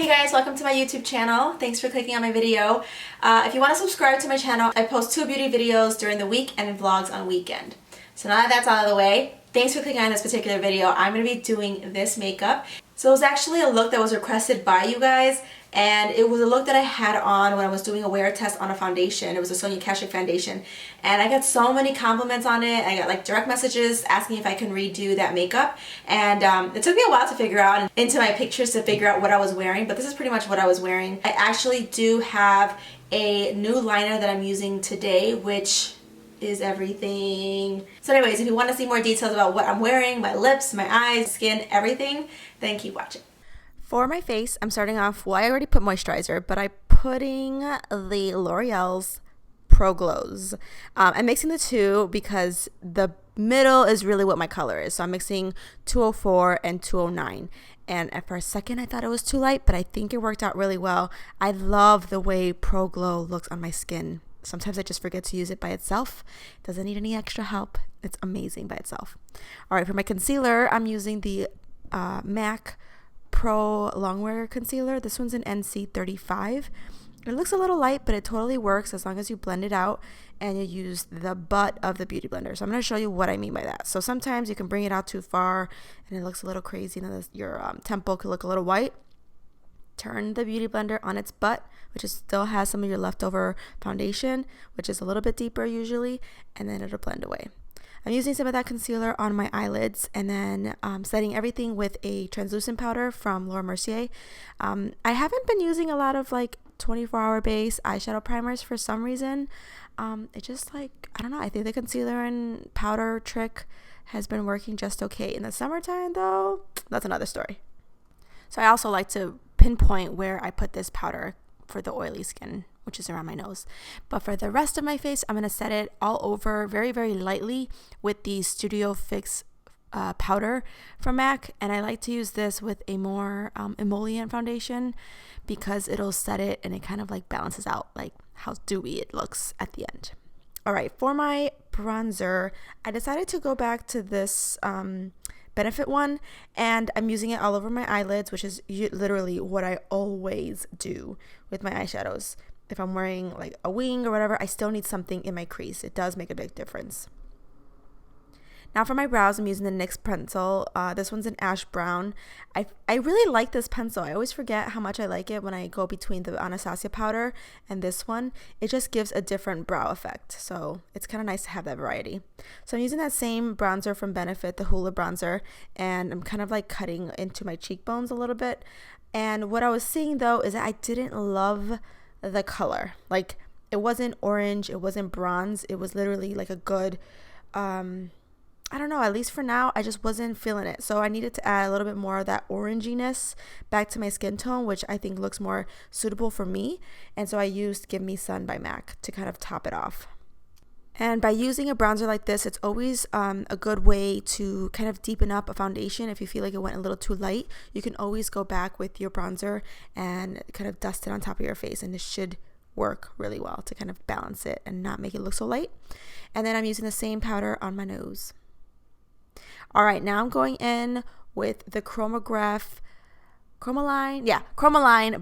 Hey guys, welcome to my YouTube channel. Thanks for clicking on my video. If you want to subscribe to my channel, I post 2 beauty videos during the week and vlogs on weekend. So now that that's out of the way, thanks for clicking on this particular video. I'm going to be doing this makeup. So it was actually a look that was requested by you guys, and it was a look that I had on when I was doing a wear test on a foundation. It was a Sonia Kashuk foundation, and I got so many compliments on it. I got like direct messages asking if I can redo that makeup, and it took me a while to figure out, and into my pictures to figure out what I was wearing, but this is pretty much what I was wearing. I actually do have a new liner that I'm using today, which is everything. So anyways, if you want to see more details about what I'm wearing, my lips, my eyes, skin, everything, then keep watching. For my face, I'm starting off, well, I already put moisturizer, but I'm putting the L'Oreal's Pro Glows. I'm mixing the two because the middle is really what my color is. So I'm mixing 204 and 209. And for a second, I thought it was too light, but I think it worked out really well. I love the way Pro Glow looks on my skin. Sometimes I just forget to use it by itself. It doesn't need any extra help. It's amazing by itself. All right, for my concealer, I'm using the MAC Prolongwear concealer. This one's an NC35. It looks a little light, but it totally works as long as you blend it out and you use the butt of the beauty blender. So I'm going to show you what I mean by that. So sometimes you can bring it out too far and it looks a little crazy and your temple could look a little white. Turn the beauty blender on its butt, which still has some of your leftover foundation, which is a little bit deeper usually, and then it'll blend away. I'm using some of that concealer on my eyelids and then setting everything with a translucent powder from Mercier. I haven't been using a lot of like 24-hour base eyeshadow primers for some reason. It just like, I don't know, I think the concealer and powder trick has been working just okay. In the summertime though, that's another story. So I also like to pinpoint where I put this powder for the oily skin, which is around my nose. But for the rest of my face, I'm going to set it all over very, very lightly with the Studio Fix powder from MAC. And I like to use this with a more emollient foundation because it'll set it and it kind of like balances out like how dewy it looks at the end. All right, for my bronzer, I decided to go back to this Benefit one, and I'm using it all over my eyelids, which is literally what I always do with my eyeshadows. If I'm wearing like a wing or whatever, I still need something in my crease. It does make a big difference. Now for my brows, I'm using the NYX pencil. This one's an ash brown. I really like this pencil. I always forget how much I like it when I go between the Anastasia powder and this one. It just gives a different brow effect. So it's kind of nice to have that variety. So I'm using that same bronzer from Benefit, the Hoola bronzer, and I'm kind of like cutting into my cheekbones a little bit. And what I was seeing though is that I didn't love the color. Like it wasn't orange, it wasn't bronze. It was literally like a good, I don't know, at least for now, I just wasn't feeling it. So I needed to add a little bit more of that oranginess back to my skin tone, which I think looks more suitable for me. And so I used Give Me Sun by MAC to kind of top it off. And by using a bronzer like this, it's always a good way to kind of deepen up a foundation. If you feel like it went a little too light, you can always go back with your bronzer and kind of dust it on top of your face. And this should work really well to kind of balance it and not make it look so light. And then I'm using the same powder on my nose. All right, now I'm going in with the Chromaline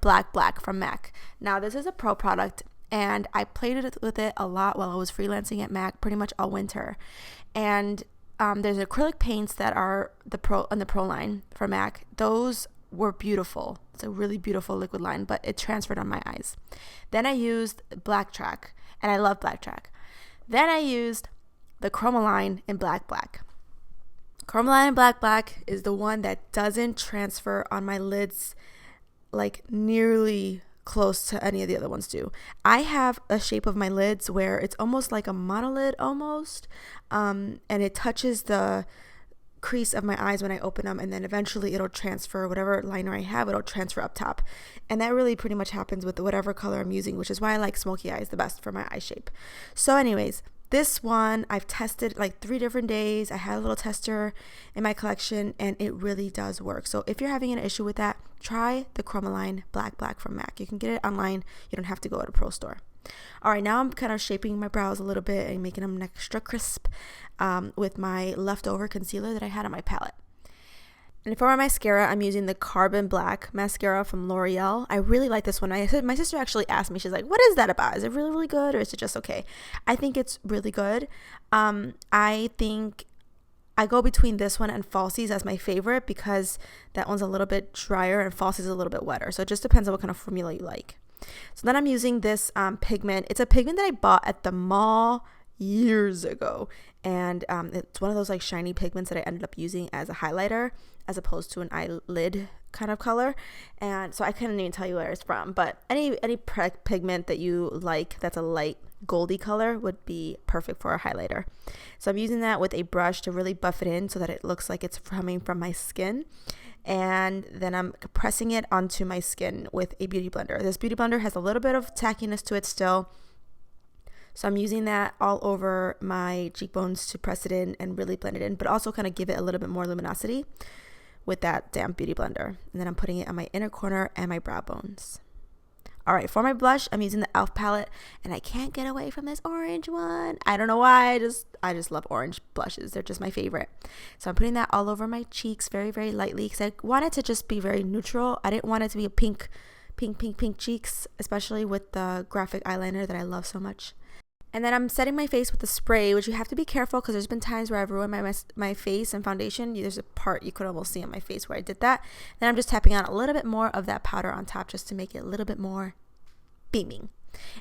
Black from MAC. Now this is a pro product and I played with it a lot while I was freelancing at MAC pretty much all winter. And there's acrylic paints that are on the Pro line for MAC. Those were beautiful. It's a really beautiful liquid line, but it transferred on my eyes. Then I used Black Track, and I love Black Track. Then I used the Chromaline in Black. Chromaline Black is the one that doesn't transfer on my lids like nearly close to any of the other ones do. I have a shape of my lids where it's almost like a monolid almost, and it touches the crease of my eyes when I open them, and then eventually it'll transfer whatever liner I have, it'll transfer up top. And that really pretty much happens with whatever color I'm using, which is why I like smoky eyes the best for my eye shape. So anyways, this one I've tested like 3 different days. I had a little tester in my collection and it really does work. So if you're having an issue with that, try the Chromaline Black from MAC. You can get it online. You don't have to go to a pro store. All right, now I'm kind of shaping my brows a little bit and making them extra crisp with my leftover concealer that I had on my palette. And for my mascara, I'm using the Carbon Black mascara from L'Oreal. I really like this one. My sister actually asked me, she's like, what is that about? Is it really, really good, or is it just okay? I think it's really good. I think I go between this one and Falsies as my favorite because that one's a little bit drier and Falsies is a little bit wetter. So it just depends on what kind of formula you like. So then I'm using this pigment. It's a pigment that I bought at the mall years ago, and it's one of those like shiny pigments that I ended up using as a highlighter as opposed to an eyelid kind of color. And so I couldn't even tell you where it's from, but any pigment that you like that's a light goldy color would be perfect for a highlighter. So I'm using that with a brush to really buff it in so that it looks like it's coming from my skin. And then I'm pressing it onto my skin with a beauty blender. This beauty blender has a little bit of tackiness to it still, so I'm using that all over my cheekbones to press it in and really blend it in, but also kind of give it a little bit more luminosity with that damp beauty blender. And then I'm putting it on my inner corner and my brow bones. All right, for my blush, I'm using the e.l.f. palette, and I can't get away from this orange one. I don't know why, I just love orange blushes. They're just my favorite. So I'm putting that all over my cheeks very, very lightly because I want it to just be very neutral. I didn't want it to be a pink cheeks, especially with the graphic eyeliner that I love so much. And then I'm setting my face with the spray, which you have to be careful because there's been times where I've ruined my face and foundation. There's a part you could almost see on my face where I did that. Then I'm just tapping on a little bit more of that powder on top just to make it a little bit more beaming.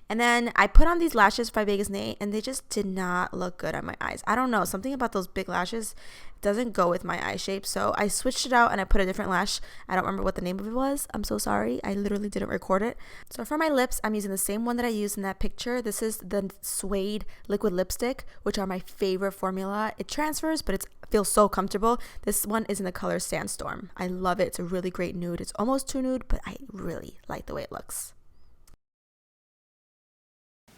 And then I put on these lashes by Vegas Nate, and they just did not look good on my eyes. I don't know, something about those big lashes doesn't go with my eye shape. So I switched it out and I put a different lash. I don't remember what the name of it was. I'm so sorry. I literally didn't record it. So for my lips, I'm using the same one that I used in that picture. This is the Suede liquid lipstick, which are my favorite formula. It transfers, but it feels so comfortable. This one is in the color Sandstorm. I love it. It's a really great nude. It's almost too nude, but I really like the way it looks.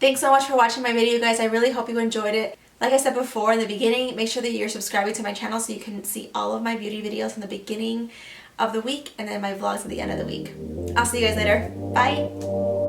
Thanks so much for watching my video, guys. I really hope you enjoyed it. Like I said before in the beginning, make sure that you're subscribing to my channel so you can see all of my beauty videos in the beginning of the week and then my vlogs at the end of the week. I'll see you guys later. Bye!